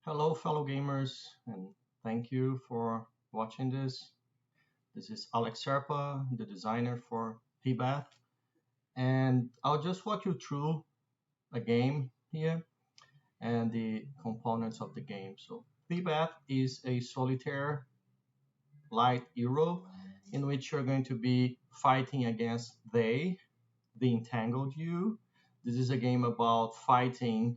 Hello, fellow gamers, and thank you for watching this. This is Alex Serpa, the designer for ThBATH, and I'll just walk you through a game here and the components of the game. So, ThBATH is a solitaire light hero in which you're going to be fighting against the entangled you. This is a game about fighting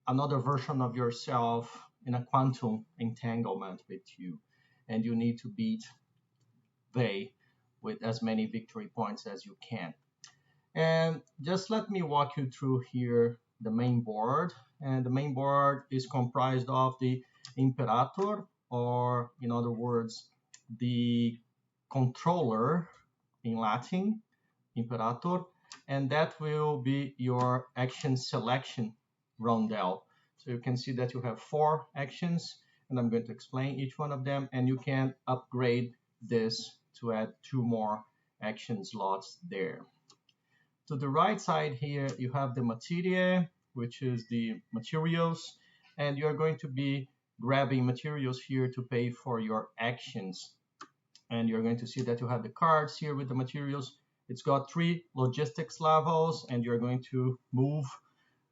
another version of yourself in a quantum entanglement with you, and you need to beat they with as many victory points as you can. And just let me walk you through here the main board. And the main board is comprised of the imperator, or in other words, the controller in Latin, imperator, and that will be your action selection rondel. So you can see that you have 4 actions, and I'm going to explain each one of them, and you can upgrade this to add 2 more action slots there. To the right side here, you have the materia, which is the materials, and you're going to be grabbing materials here to pay for your actions. And you're going to see that you have the cards here with the materials. It's got 3 logistics levels, and you're going to move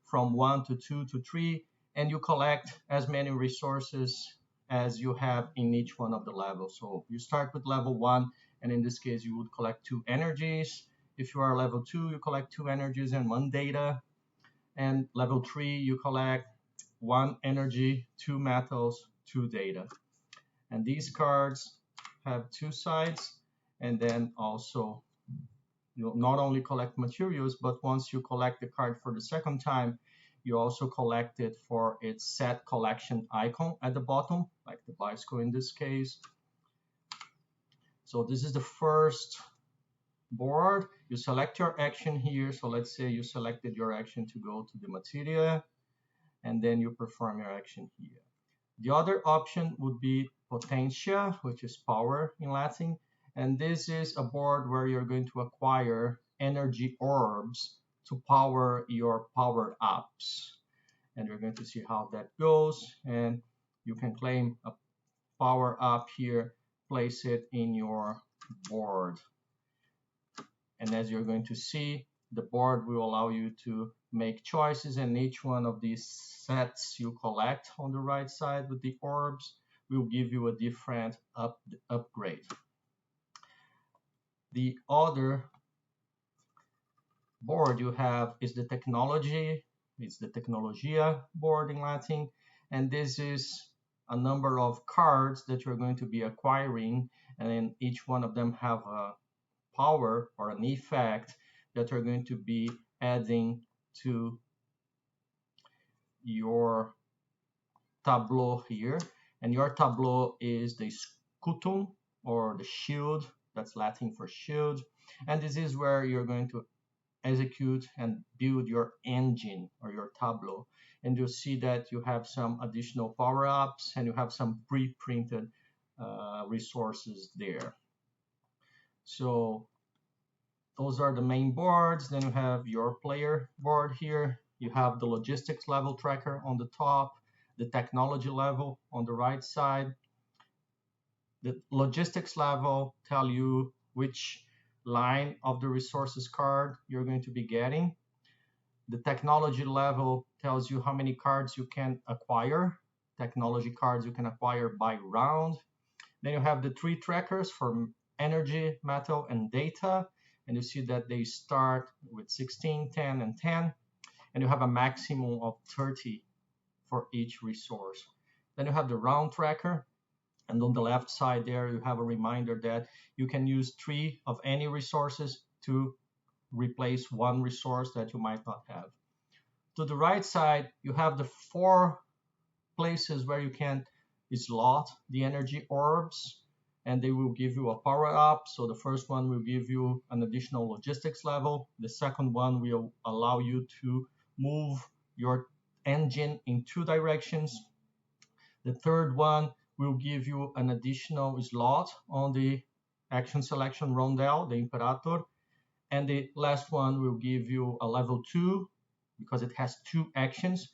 from 1 to 2 to 3, and you collect as many resources as you have in each one of the levels. So you start with level 1, and in this case you would collect 2 energies. If you are level 2, you collect 2 energies and 1 data. And level 3, you collect 1 energy, 2 metals, 2 data. And these cards have 2 sides, and then also you'll not only collect materials, but once you collect the card for the second time, you also collect it for its set collection icon at the bottom, like the bicycle in this case. So this is the first board. You select your action here. So let's say you selected your action to go to the materia, and then you perform your action here. The other option would be potentia, which is power in Latin. And this is a board where you're going to acquire energy orbs to power your power-ups. And you're going to see how that goes. And you can claim a power-up here, place it in your board. And as you're going to see, the board will allow you to make choices, and each one of these sets you collect on the right side with the orbs will give you a different upgrade. The other board you have is the technology. It's the technologia board in Latin, and this is a number of cards that you're going to be acquiring, and then each one of them have a power or an effect that you're going to be adding to your tableau here. And your tableau is the scutum, or the shield. That's Latin for shield. And this is where you're going to execute and build your engine or your tableau. And you'll see that you have some additional power-ups, and you have some pre-printed resources there. So those are the main boards. Then you have your player board here. You have the logistics level tracker on the top, the technology level on the right side. The logistics level tell you which line of the resources card you're going to be getting. The technology level tells you how many cards you can acquire. Technology cards you can acquire by round. Then you have the 3 trackers for energy, metal, and data. And you see that they start with 16, 10, and 10. And you have a maximum of 30 for each resource. Then you have the round tracker. And on the left side there, you have a reminder that you can use 3 of any resources to replace 1 resource that you might not have. To the right side, you have the 4 places where you can slot the energy orbs, and they will give you a power up. So the first one will give you an additional logistics level. The second one will allow you to move your engine in 2 directions. The third one will give you an additional slot on the action selection rondel, the imperator. And the last one will give you a level 2, because it has 2 actions.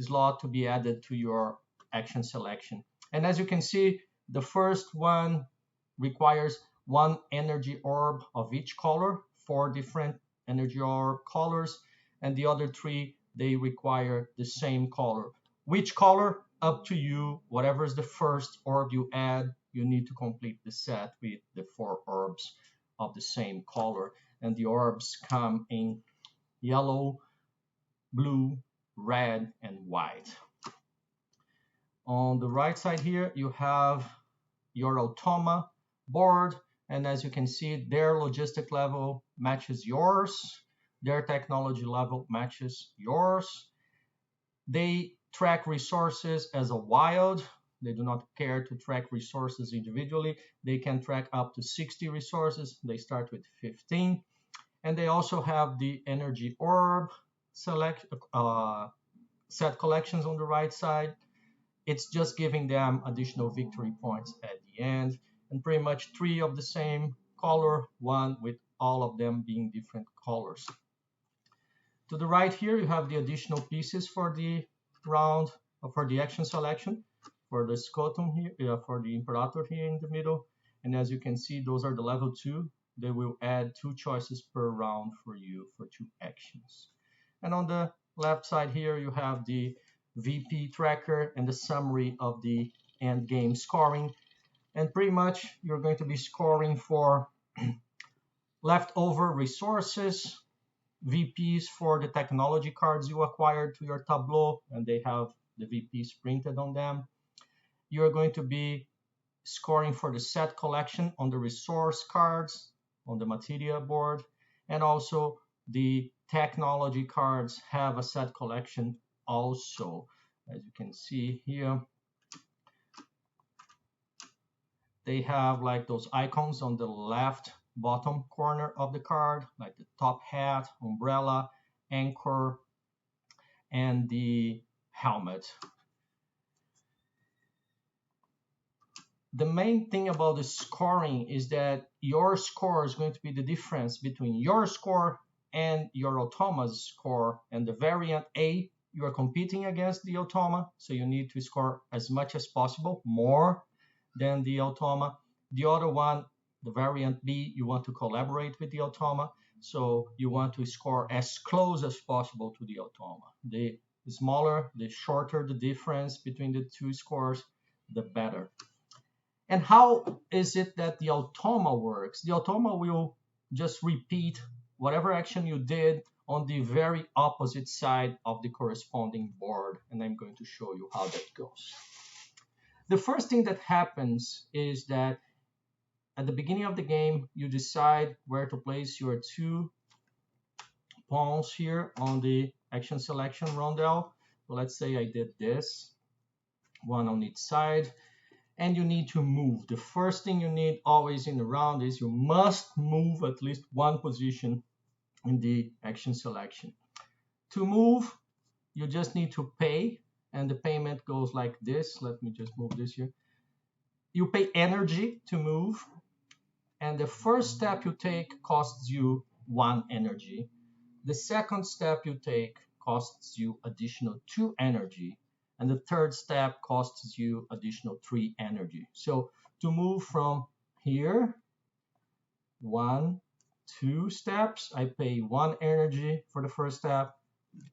slot to be added to your action selection. And as you can see, the first one requires one energy orb of each color, 4 different energy orb colors, and the other 3, they require the same color. Which color? Up to you. Whatever is the first orb you add, you need to complete the set with the 4 orbs of the same color. And the orbs come in yellow, blue, red, and white. On the right side here, you have your automa board, and as you can see, their logistic level matches yours, their technology level matches yours. They track resources as a wild. They do not care to track resources individually. They can track up to 60 resources. They start with 15. And they also have the energy orb set collections on the right side. It's just giving them additional victory points at the end, and pretty much 3 of the same color, 1 with all of them being different colors. To the right here, you have the additional pieces for the round, for the action selection, for the Scotum here, for the Imperator here in the middle. And as you can see, those are the level 2. They will add 2 choices per round for you for 2 actions. And on the left side here, you have the VP tracker and the summary of the end game scoring. And pretty much you're going to be scoring for leftover resources, VPs for the technology cards you acquired to your tableau, and they have the VPs printed on them. You're going to be scoring for the set collection on the resource cards on the materia board, and also the technology cards have a set collection also. As you can see here, they have like those icons on the left bottom corner of the card, like the top hat, umbrella, anchor, and the helmet. The main thing about the scoring is that your score is going to be the difference between your score and your automa's score, and the variant A, you are competing against the automa, so you need to score as much as possible, more than the automa. The other one, the variant B, you want to collaborate with the automa, so you want to score as close as possible to the automa. The smaller, the shorter the difference between the 2 scores, the better. And how is it that the automa works? The automa will just repeat whatever action you did on the very opposite side of the corresponding board, and I'm going to show you how that goes. The first thing that happens is that at the beginning of the game, you decide where to place your 2 pawns here on the action selection rondel. So let's say I did this, 1 on each side, and you need to move. The first thing you need always in the round is you must move at least 1 position in the action selection. To move, you just need to pay, and the payment goes like this. Let me just move this here. You pay energy to move, and the first step you take costs you 1 energy. The second step you take costs you additional 2 energy, and the third step costs you additional 3 energy. So to move from here, 1, 2 steps, I pay 1 energy for the first step,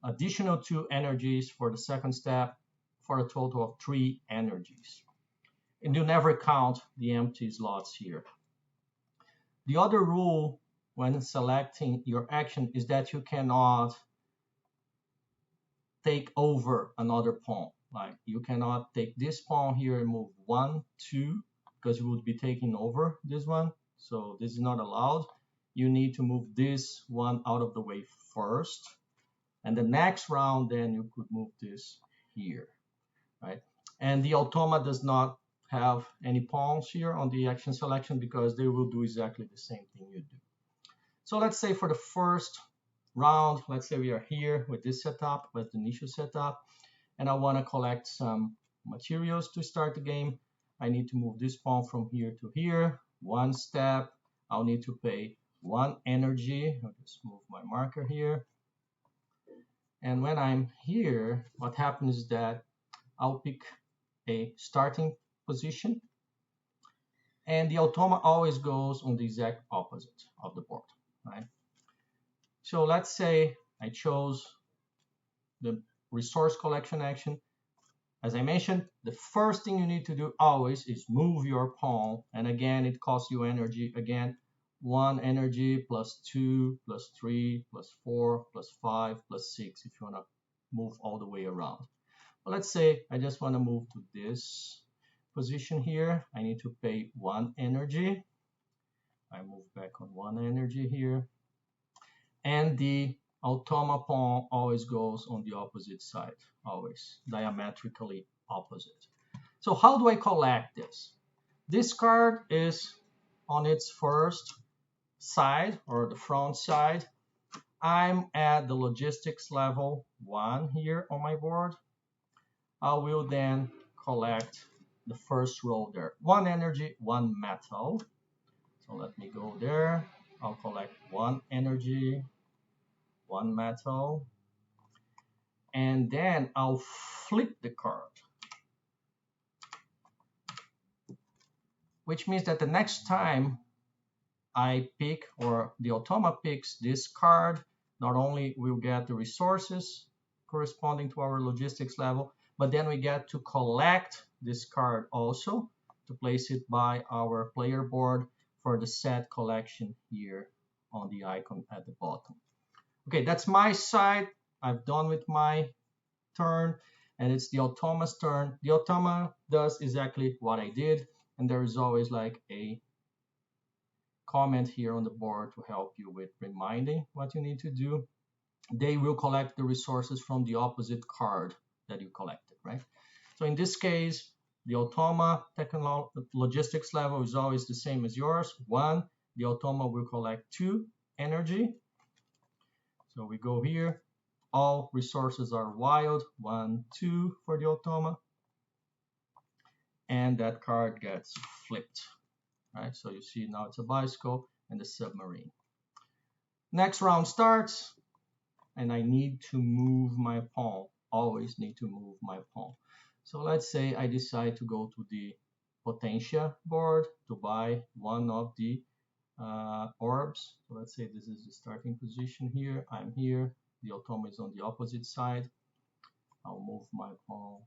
additional 2 energies for the second step, for a total of 3 energies. And you never count the empty slots here. The other rule when selecting your action is that you cannot take over another pawn. Like you cannot take this pawn here and move 1, 2, because you would be taking over this one. So this is not allowed. You need to move this one out of the way first. And the next round, then you could move this here, right? And the automa does not have any pawns here on the action selection because they will do exactly the same thing you do. So let's say for the first round, let's say we are here with this setup, with the initial setup, and I want to collect some materials to start the game. I need to move this pawn from here to here, 1 step. I'll need to pay 1 energy. I'll just move my marker here. And when I'm here, what happens is that I'll pick a starting position, and the automa always goes on the exact opposite of the board, right? So let's say I chose the resource collection action. As I mentioned, the first thing you need to do always is move your pawn. And again, it costs you energy. Again, 1 energy plus 2 plus 3 plus 4 plus 5 plus 6 if you want to move all the way around. But let's say I just want to move to this position here. I need to pay 1 energy. I move back on 1 energy here. And the automa pawn always goes on the opposite side, always diametrically opposite. So how do I collect this? This card is on its first side, or the front side. I'm at the logistics level 1 here on my board. I will then collect the first row there. 1 energy, 1 metal. So let me go there. I'll collect 1 energy, 1 metal, and then I'll flip the card, which means that the next time I pick, or the automa picks this card, not only we'll get the resources corresponding to our logistics level, but then we get to collect this card also to place it by our player board for the set collection here on the icon at the bottom. Okay, that's my side. I've done with my turn, and it's the automa's turn. The automa does exactly what I did, and there is always like a comment here on the board to help you with reminding what you need to do. They will collect the resources from the opposite card that you collected, right? So in this case, the automa logistics level is always the same as yours. 1, the automa will collect 2 energy. So we go here. All resources are wild. 1, 2 for the automa. And that card gets flipped, right? So you see now it's a bicycle and a submarine. Next round starts, and I need to move my pawn. Always need to move my pawn. So let's say I decide to go to the Potentia board to buy one of the orbs. So let's say this is the starting position here. I'm here. The automa is on the opposite side. I'll move my pawn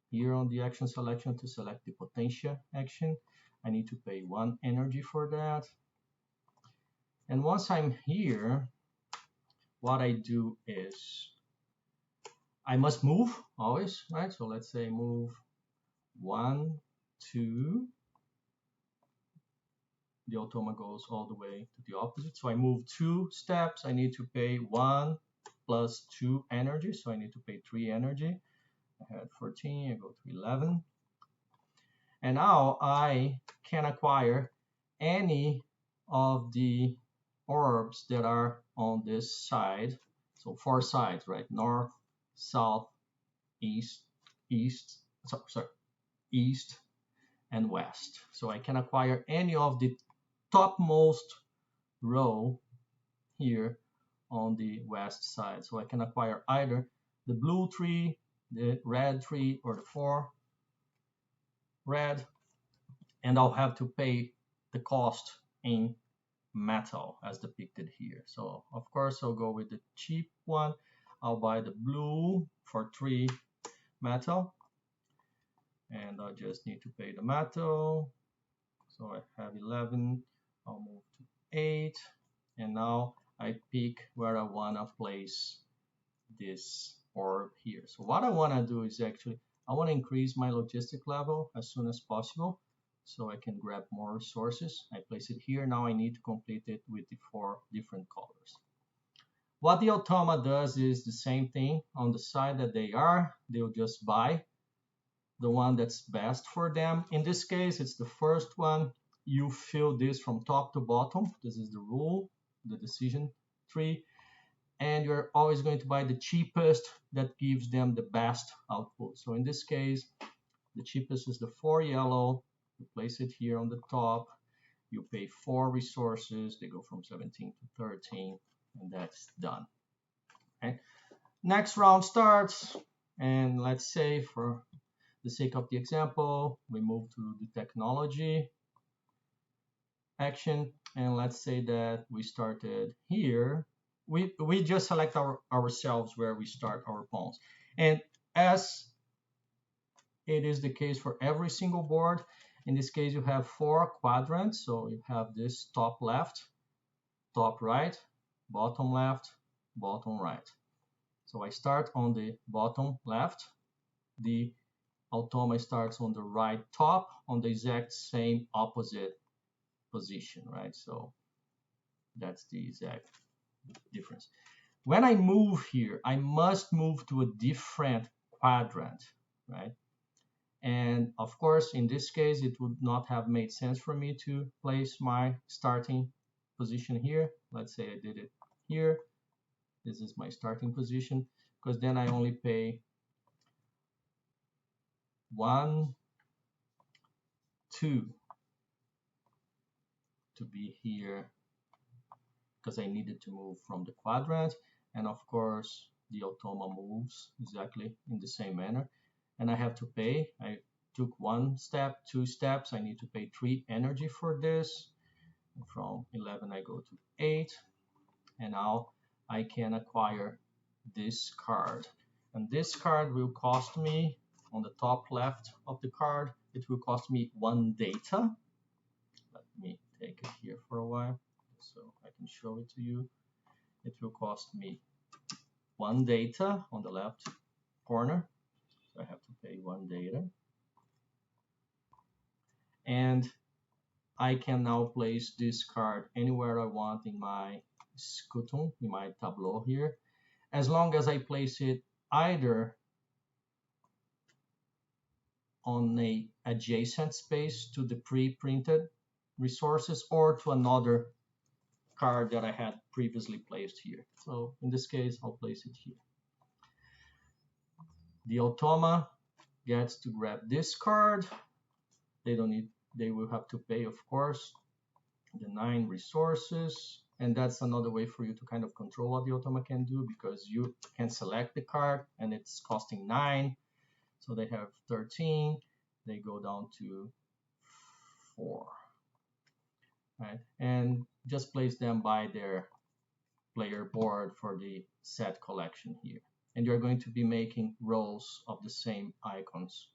here on the action selection to select the Potentia action. I need to pay 1 energy for that. And once I'm here, what I do is I must move always, right? So let's say move 1, 2. The automa goes all the way to the opposite. So I move 2 steps. I need to pay 1 plus 2 energy. So I need to pay 3 energy. I had 14, I go to 11. And now I can acquire any of the orbs that are on this side. So 4 sides, right? North, south, east, east, and west. So I can acquire any of the topmost row here on the west side. So I can acquire either the blue 3, the red 3, or the 4 red, and I'll have to pay the cost in metal as depicted here. So of course I'll go with the cheap one. I'll buy the blue for 3 metal, and I just need to pay the metal. So I have 11. I'll move to 8, and now I pick where I want to place this orb here. So what I want to do is actually I want to increase my logistic level as soon as possible so I can grab more resources. I place it here. Now I need to complete it with the 4 different colors. What the automa does is the same thing. On the side that they are, they'll just buy the one that's best for them. In this case, it's the first one. You fill this from top to bottom. This is the rule, the decision tree. And you're always going to buy the cheapest that gives them the best output. So in this case, the cheapest is the 4 yellow. You place it here on the top. You pay 4 resources. They go from 17 to 13, and that's done. Okay. Next round starts, and let's say for the sake of the example, we move to the technology action, and let's say that we started here. We just select ourselves where we start our pawns. And as it is the case for every single board, in this case you have 4 quadrants. So you have this top left, top right, bottom left, bottom right. So I start on the bottom left. The automa starts on the right top on the exact same opposite position, right? So that's the exact difference. When I move here, I must move to a different quadrant, right? And of course, in this case, it would not have made sense for me to place my starting position here. Let's say I did it here. This is my starting position, because then I only pay 1, 2 to be here, because I needed to move from the quadrant. And of course, the automa moves exactly in the same manner. And I have to pay. I took 1 step, 2 steps. I need to pay 3 energy for this. And from 11, I go to 8. And now I can acquire this card. And this card will cost me, on the top left of the card, it will cost me 1 data. Let me take it here for a while so I can show it to you. It will cost me 1 data on the left corner. So I have to pay 1 data. And I can now place this card anywhere I want in my scutum, in my tableau here, as long as I place it either on a adjacent space to the pre-printed resources or to another card that I had previously placed here. So in this case, I'll place it here. The automa gets to grab this card. They will have to pay, of course, the 9 resources. And that's another way for you to kind of control what the automa can do, because you can select the card and it's costing 9. So they have 13. They go down to 4. Right? And just place them by their player board for the set collection here. And you're going to be making rows of the same icons.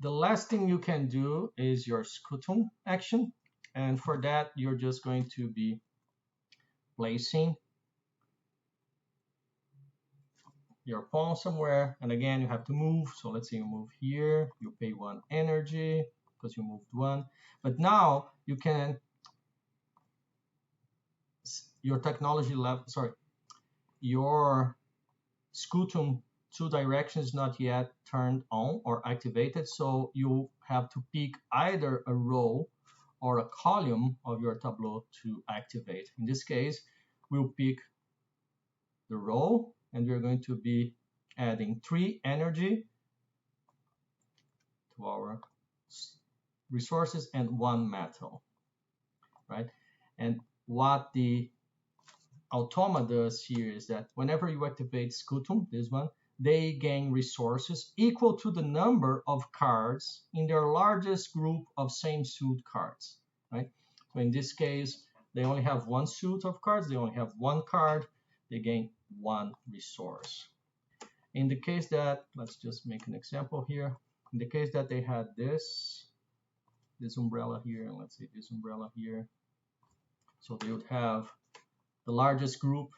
The last thing you can do is your scutum action. And for that, you're just going to be placing your pawn somewhere. And again, you have to move. So let's say you move here, you pay 1 energy because you moved 1. But now you can, your technology level, sorry, your scutum 2 directions not yet turned on or activated. So you have to pick either a row or a column of your tableau to activate. In this case, we'll pick the row, and we're going to be adding 3 energy to our resources and 1 metal, right? And what the automa does here is that whenever you activate scutum, this one, they gain resources equal to the number of cards in their largest group of same suit cards, right? So in this case, they only have 1 suit of cards, they only have 1 card, they gain 1 resource. In the case that, let's just make an example here. In the case that they had this umbrella here, and let's say this umbrella here, so they would have the largest group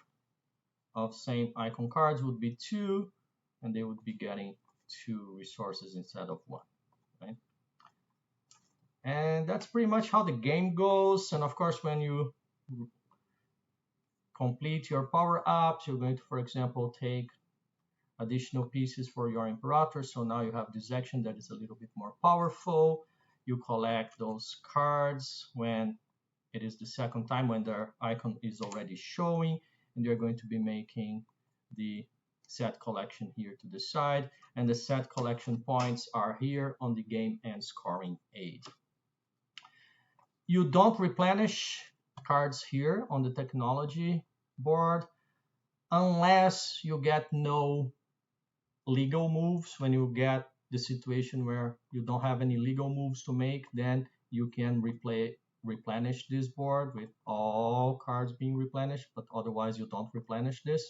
of same icon cards would be 2, and they would be getting 2 resources instead of 1, right? And that's pretty much how the game goes. And of course, when you complete your power-ups, you're going to, for example, take additional pieces for your Imperator. So now you have this action that is a little bit more powerful. You collect those cards when it is the second time, when their icon is already showing, and you're going to be making the set collection here to the side, and the set collection points are here on the game and scoring aid. You don't replenish cards here on the technology board unless you get no legal moves. When you get the situation where you don't have any legal moves to make, then you can replenish this board with all cards being replenished, but otherwise you don't replenish this.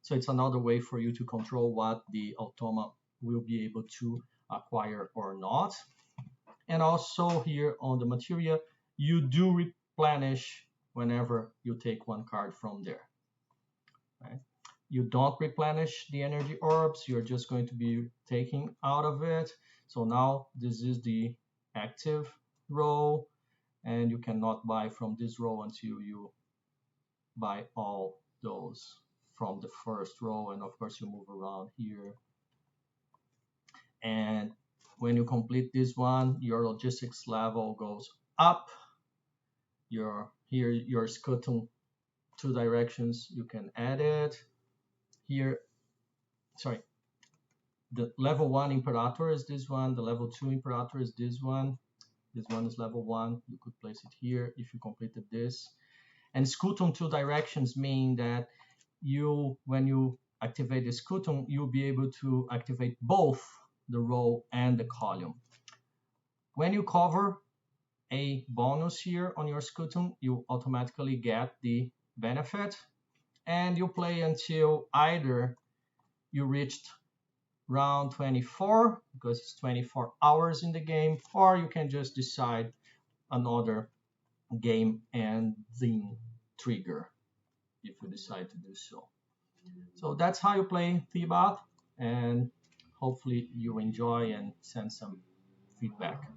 So it's another way for you to control what the automa will be able to acquire or not. And also here on the materia, you do replenish whenever you take one card from there. Right? You don't replenish the energy orbs, you're just going to be taking out of it. So now this is the active row, and you cannot buy from this row until you buy all those from the first row. And of course you move around here. And when you complete this one, your logistics level goes up. Your scutum 2 directions, you can add it. Here, sorry, the level 1 Imperator is this one, the level 2 Imperator is this one. This one is level 1, you could place it here if you completed this. And scutum 2 directions mean that when you activate the scutum, you'll be able to activate both the row and the column. When you cover a bonus here on your scutum, you automatically get the benefit, and you play until either you reached round 24, because it's 24 hours in the game, or you can just decide another game ending trigger if you decide to do so. So that's how you play ThBATH, and hopefully you enjoy and send some feedback.